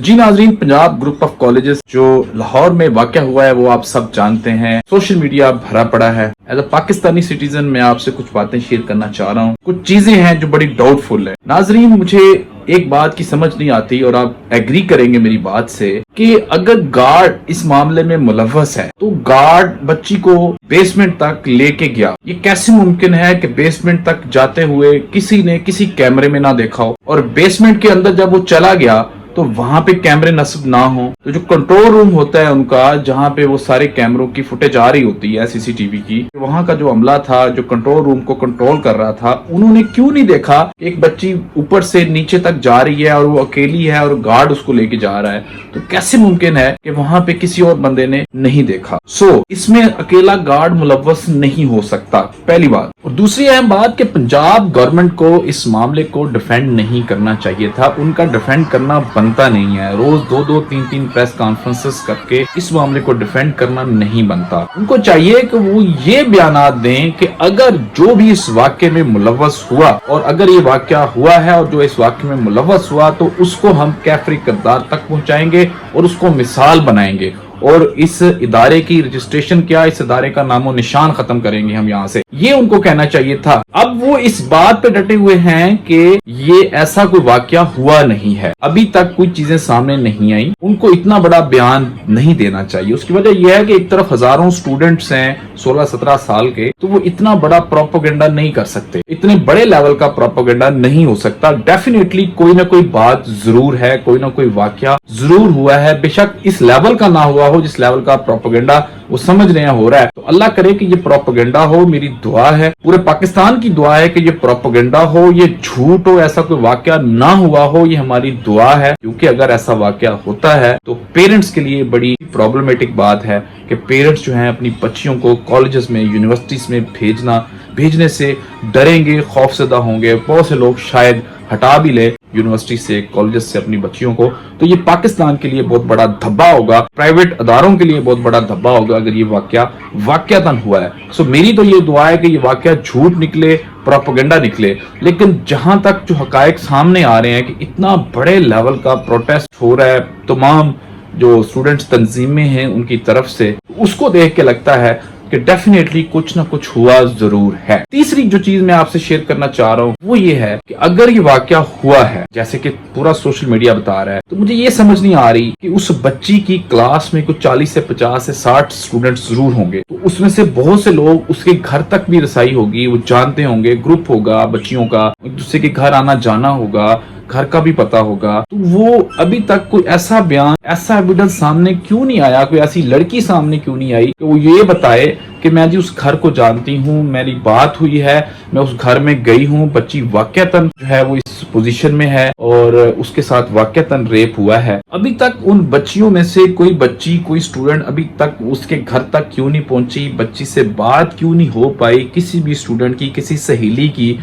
जी नाजरीन, Punjab group of colleges जो लाहौर में वाक़या हुआ है वो आप सब जानते हैं। सोशल मीडिया भरा पड़ा है। एज अ पाकिस्तानी सिटीजन मैं आपसे कुछ बातें शेयर करना चाह रहा हूँ। कुछ चीजें हैं जो बड़ी डाउटफुल है। नाजरीन, मुझे एक बात की समझ नहीं आती और आप एग्री करेंगे मेरी बात से कि अगर गार्ड इस मामले में मुलव्वस है तो गार्ड बच्ची को बेसमेंट तक लेके गया। ये कैसे मुमकिन है कि बेसमेंट तक जाते हुए किसी ने किसी कैमरे में ना देखा हो और बेसमेंट के अंदर जब वो चला गया तो वहां पे कैमरे नस्ब ना हो। तो जो कंट्रोल रूम होता है उनका, जहां पे वो सारे कैमरों की फुटेज आ रही होती है सीसीटीवी की, वहां का जो अमला था जो कंट्रोल रूम को कंट्रोल कर रहा था, उन्होंने क्यों नहीं देखा एक बच्ची ऊपर से नीचे तक जा रही है और वो अकेली है और गार्ड उसको लेके जा रहा है। तो कैसे मुमकिन है कि वहां पे किसी और बंदे ने नहीं देखा? इसमें अकेला गार्ड मुलव्वस नहीं हो सकता, पहली बात। और दूसरी अहम बात कि पंजाब गवर्नमेंट को इस मामले को डिफेंड नहीं करना चाहिए था। उनका डिफेंड करना बनता नहीं है। रोज 2-2, 3-3 प्रेस कॉन्फ्रेंसेस करके इस मामले को डिफेंड करना नहीं बनता। उनको चाहिए कि वो ये बयानात दें कि अगर जो भी इस वाक्य में मुलव्वस हुआ और अगर ये वाक्या हुआ है और जो इस वाक्य में मुलव्वस हुआ तो उसको हम कैफरी किरदार तक पहुंचाएंगे और उसको मिसाल बनाएंगे और इस इदारे की रजिस्ट्रेशन क्या, इस इदारे का नामो निशान खत्म करेंगे हम यहाँ से। ये उनको कहना चाहिए था। अब वो इस बात पे डटे हुए हैं कि ये ऐसा कोई वाकया हुआ नहीं है, अभी तक कोई चीजें सामने नहीं आई। उनको इतना बड़ा बयान नहीं देना चाहिए। उसकी वजह यह है कि एक तरफ हजारों स्टूडेंट्स हैं 16-17 साल के, तो वो इतना बड़ा प्रोपेगेंडा नहीं कर सकते। इतने बड़े लेवल का प्रोपेगेंडा नहीं हो सकता। डेफिनेटली कोई ना कोई बात जरूर है, कोई ना कोई वाकया जरूर हुआ है। बेशक इस लेवल का ना हुआ हो जिस लेवल का प्रोपेगेंडा वो समझ रहे हैं हो रहा है। तो अल्लाह करे कि ये प्रोपेगेंडा हो। मेरी दुआ है, पूरे पाकिस्तान की दुआ है कि ये प्रोपेगेंडा हो, ये झूठ हो, ऐसा कोई वाकया ना हुआ हो। ये हमारी दुआ है, क्योंकि अगर ऐसा वाकया होता है तो पेरेंट्स के लिए बड़ी प्रॉब्लमेटिक बात है कि पेरेंट्स जो हैं अपनी बच्चियों को कॉलेजेस में, यूनिवर्सिटीज में भेजने से डरेंगे, खौफजदा होंगे। बहुत से लोग शायद हटा भी ले यूनिवर्सिटी से, कॉलेजेस से अपनी बच्चियों को। तो ये पाकिस्तान के लिए बहुत बड़ा धब्बा होगा, प्राइवेट अदारों के लिए बहुत बड़ा धब्बा होगा अगर ये वाकयातन हुआ है। मेरी तो ये दुआ है कि ये वाकया झूठ निकले, प्रोपेगेंडा निकले। लेकिन जहां तक जो हकायक सामने आ रहे हैं कि इतना बड़े लेवल का प्रोटेस्ट हो रहा है तमाम जो स्टूडेंट्स तंजीमें हैं उनकी तरफ से, उसको देख के लगता है कि डेफिनेटली कुछ ना कुछ हुआ जरूर है। तीसरी जो चीज मैं आपसे शेयर करना चाह रहा हूँ वो ये है कि अगर ये वाकया हुआ है जैसे कि पूरा सोशल मीडिया बता रहा है, तो मुझे ये समझ नहीं आ रही कि उस बच्ची की क्लास में कुछ 40 से 50 से 60 स्टूडेंट्स जरूर होंगे। तो उसमें से बहुत से लोग उसके घर तक भी रसाई होगी, वो जानते होंगे, ग्रुप होगा बच्चियों का, एक दूसरे के घर आना जाना होगा, घर का भी पता होगा। तो वो अभी तक कोई ऐसा बयान, ऐसा एविडेंस सामने क्यों नहीं आया, कोई ऐसी लड़की सामने क्यों नहीं आई कि वो ये बताए कि मैं जी उस घर को जानती हूँ, मेरी बात हुई है, मैं उस घर में गई हूँ, बच्ची वाकयातन जो है वो इस पोजीशन में है और उसके साथ वाकयातन रेप हुआ है। अभी तक उन बच्चियों में से कोई बच्ची, कोई स्टूडेंट अभी तक उसके घर तक क्यों नहीं पहुंची, बच्ची से बात क्यों नहीं हो पाई, किसी भी स्टूडेंट की, किसी सहेली की,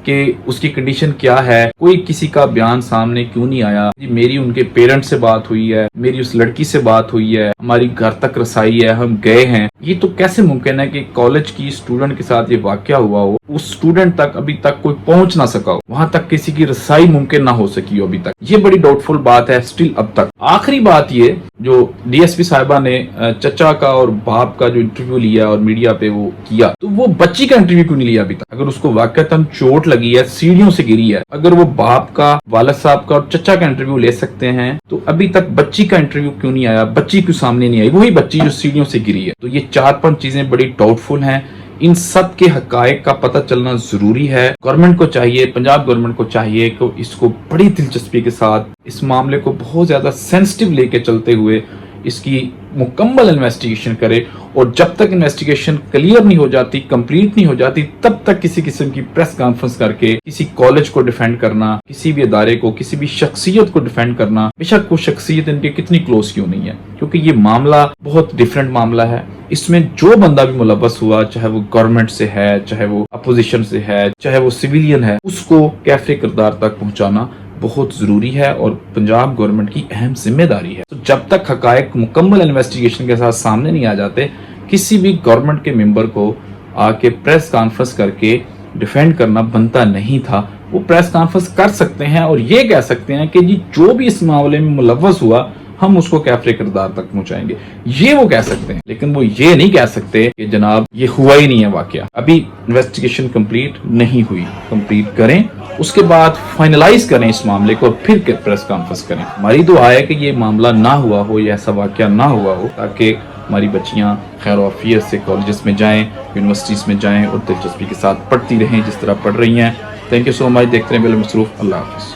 कि उसकी कंडीशन क्या है, कोई किसी का बयान सामने क्यों नहीं आया। मेरी उनके पेरेंट्स से बात हुई है, मेरी उस लड़की से बात हुई है, हमारी घर तक रसाई है, हम गए हैं। ये तो कैसे मुमकिन है कि कॉलेज की स्टूडेंट के साथ ये वाकया हुआ हो, उस स्टूडेंट तक अभी तक कोई पहुंच ना सका हो, वहां तक किसी की रसाई मुमकिन ना हो सकी हो अभी तक। ये बड़ी डाउटफुल बात है स्टिल अब तक। आखिरी बात ये, जो डीएसपी साहिबा ने चचा का और बाप का जो इंटरव्यू लिया और मीडिया पे वो किया, तो वो बच्ची का इंटरव्यू क्यों नहीं लिया अभी तक? अगर उसको वाकयातन चोट लगी है, सीढ़ियों से गिरी है, अगर वो बाप का, वालिद साहब का और चचा का इंटरव्यू ले सकते हैं तो अभी तक बच्ची का इंटरव्यू क्यों नहीं आया, बच्ची क्यों सामने नहीं आई, वही बच्ची जो सीढ़ियों से गिरी है। तो ये 4-5 चीजें बड़ी डाउटफुल हैं। इन सब के हकायक का पता चलना जरूरी है। गवर्नमेंट को चाहिए, पंजाब गवर्नमेंट को चाहिए कि इसको बड़ी दिलचस्पी के साथ इस मामले को बहुत ज्यादा सेंसिटिव लेके चलते हुए इसकी मुकम्मल इन्वेस्टिगेशन करे और जब तक इन्वेस्टिगेशन क्लियर नहीं हो जाती, कंप्लीट नहीं हो जाती, तब तक किसी किस्म की प्रेस कॉन्फ्रेंस करके किसी कॉलेज को डिफेंड करना, किसी भी अदारे को, किसी भी शख्सियत को डिफेंड करना, बेशक वो शख्सियत इनके कितनी क्लोज क्यों नहीं है, क्योंकि ये मामला बहुत डिफरेंट मामला है। इसमें जो बंदा भी मुलव्वस हुआ, चाहे वो गवर्नमेंट से है, चाहे वो अपोजिशन से है, चाहे वो सिविलियन है, उसको कैफे किरदार तक पहुंचाना बहुत जरूरी है और पंजाब गवर्नमेंट की अहम जिम्मेदारी है। तो जब तक हकायक मुकम्मल इन्वेस्टिगेशन के साथ सामने नहीं आ जाते, किसी भी गवर्नमेंट के मेंबर को आके प्रेस कॉन्फ्रेंस करके डिफेंड करना बनता नहीं था। وہ پریس کانفرنس کر سکتے ہیں اور یہ کہہ سکتے ہیں کہ جی جو بھی اس معاملے میں ملوث ہوا ہم اس کو کیفر کردار تک پہنچائیں گے، یہ وہ کہہ سکتے ہیں، لیکن وہ یہ نہیں کہہ سکتے کہ جناب یہ ہوا ہی نہیں ہے واقعہ، ابھی انویسٹیگیشن کمپلیٹ نہیں ہوئی، کمپلیٹ کریں، اس کے بعد فائنلائز کریں اس معاملے کو اور پھر پریس کانفرنس کریں۔ ہماری دعا ہے کہ یہ معاملہ نہ ہوا ہو، یہ ایسا واقعہ نہ ہوا ہو، تاکہ ہماری بچیاں خیر و عافیت سے کالجز میں جائیں، یونیورسٹیز میں جائیں اور دلچسپی کے ساتھ پڑھتی رہیں جس طرح پڑھ رہی ہیں۔ تھینک یو سو مچ، دیکھتے رہیں بل مصروف، اللہ حافظ۔